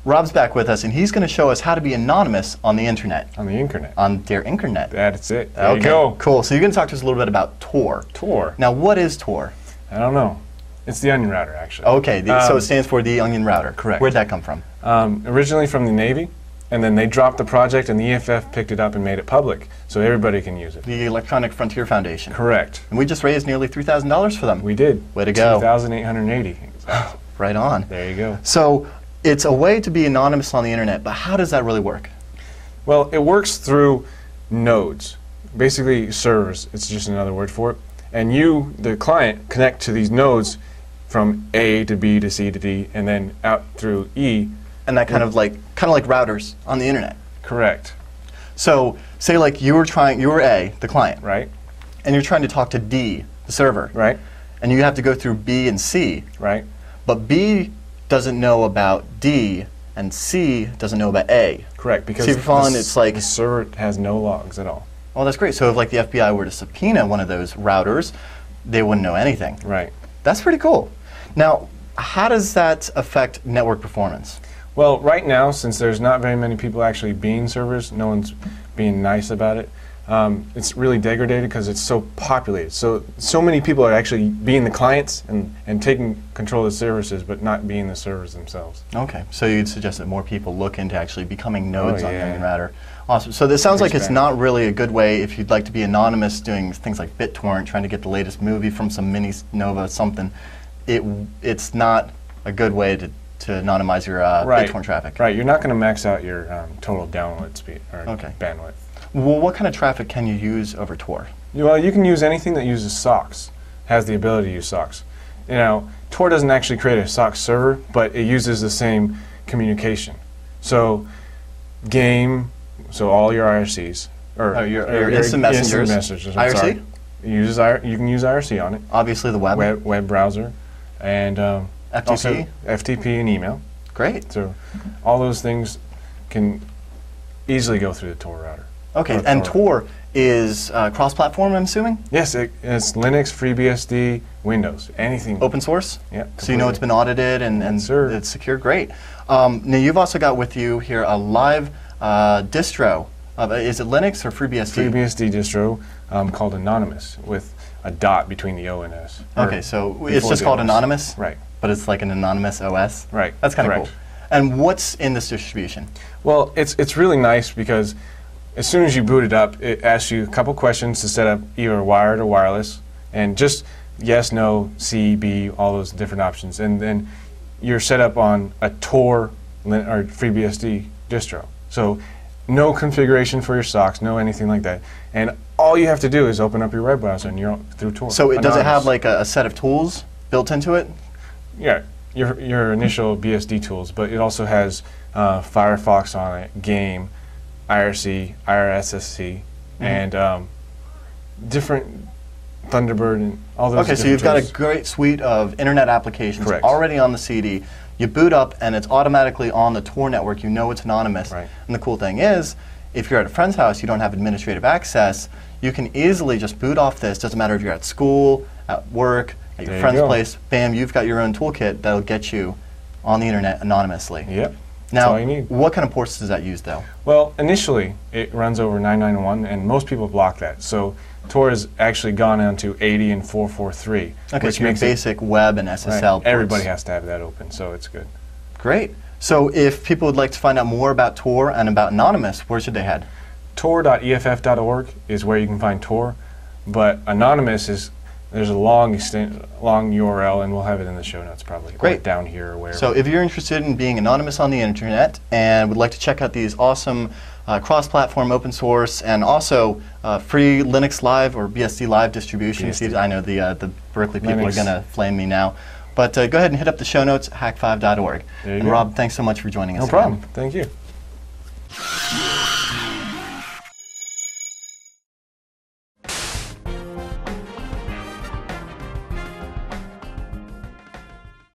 Rob's back with us, and he's going to show us how to be anonymous on the internet. On the internet. On their internet. That's it. There you go. Cool. So you're going to talk to us a little bit about TOR. TOR. Now, what is TOR? I don't know. It's the Onion Router, actually. Okay, so it stands for the Onion Router. Correct. Where'd that come from? Originally from the Navy, and then they dropped the project, and the EFF picked it up and made it public, so everybody can use it. The Electronic Frontier Foundation. Correct. And we just raised nearly $3,000 for them. We did. Way to go. 2,880. Right on. There you go. So it's a way to be anonymous on the internet, but how does that really work? Well, it works through nodes, basically servers. It's just another word for it. And you, the client, connect to these nodes from A to B to C to D, and then out through E. And that kind of like routers on the internet. Correct. So say like you were A, the client, right? And you're trying to talk to D, the server, right? And you have to go through B and C, right? But B doesn't know about D, and C doesn't know about A. Correct, because it's like the server has no logs at all. Well, that's great. So if like the FBI were to subpoena one of those routers, they wouldn't know anything. Right. That's pretty cool. Now, how does that affect network performance? Well, right now, since there's not very many people actually being servers, no one's being nice about it, it's really degraded because it's so populated. So many people are actually being the clients and taking control of the services, but not being the servers themselves. Okay, so you'd suggest that more people look into actually becoming nodes on the Onion yeah. Router. Awesome. So this sounds like it's not really a good way if you'd like to be anonymous doing things like BitTorrent, trying to get the latest movie from some mini Nova something. It's not a good way to anonymize your BitTorrent traffic. Right. You're not going to max out your total download speed or bandwidth. Well, what kind of traffic can you use over Tor? Well, you can use anything that uses SOCs, has the ability to use SOCs. You know, Tor doesn't actually create a SOC server, but it uses the same communication. So, all your IRCs, or your instant messengers, IRC? You can use IRC on it. Obviously the web. Web browser, and FTP? also FTP and email. Great. So all those things can easily go through the Tor router. Okay, and Tor is cross-platform, I'm assuming? Yes, it's Linux, FreeBSD, Windows, anything. Open source? Yeah. So you know it's been audited and it's secure? Great. Now you've also got with you here a live distro. Is it Linux or FreeBSD? FreeBSD distro called Anonymous with a dot between the O and S. Okay, so it's just called Anonymous? Right. But it's like an anonymous OS? Right. That's kind of cool. And what's in this distribution? Well, it's really nice because as soon as you boot it up, it asks you a couple questions to set up either wired or wireless, and just yes, no, C, B, all those different options. And then you're set up on a Tor or FreeBSD distro. So no configuration for your SOCs, no anything like that. And all you have to do is open up your web browser and you're through Tor. So does it have like a set of tools built into it? Yeah, your initial BSD tools, but it also has Firefox on it, Game, IRC, IRSSC, and different Thunderbird and all those. Okay, so you've got a great suite of internet applications already on the CD. You boot up and it's automatically on the Tor network. You know it's anonymous. Right. And the cool thing is, if you're at a friend's house, you don't have administrative access, you can easily just boot off this. Doesn't matter if you're at school, at work, at your friend's place. Bam, you've got your own toolkit that'll get you on the internet anonymously. Yep. Now, all you need. What kind of ports does that use, though? Well, initially, it runs over 991, and most people block that. So Tor has actually gone down to 80 and 443. Okay, which so your makes basic web and SSL ports. Everybody has to have that open, so it's good. Great. So if people would like to find out more about Tor and about Anonymous, where should they head? tor.eff.org is where you can find Tor, but Anonymous is, there's a long URL, and we'll have it in the show notes probably. Great. Or down here or wherever. So if you're interested in being anonymous on the internet and would like to check out these awesome cross-platform open source and also free Linux Live or BSD Live distributions, I know the Berkeley people are going to flame me now, but go ahead and hit up the show notes, hack5.org. And Rob, thanks so much for joining us. No problem. Thank you.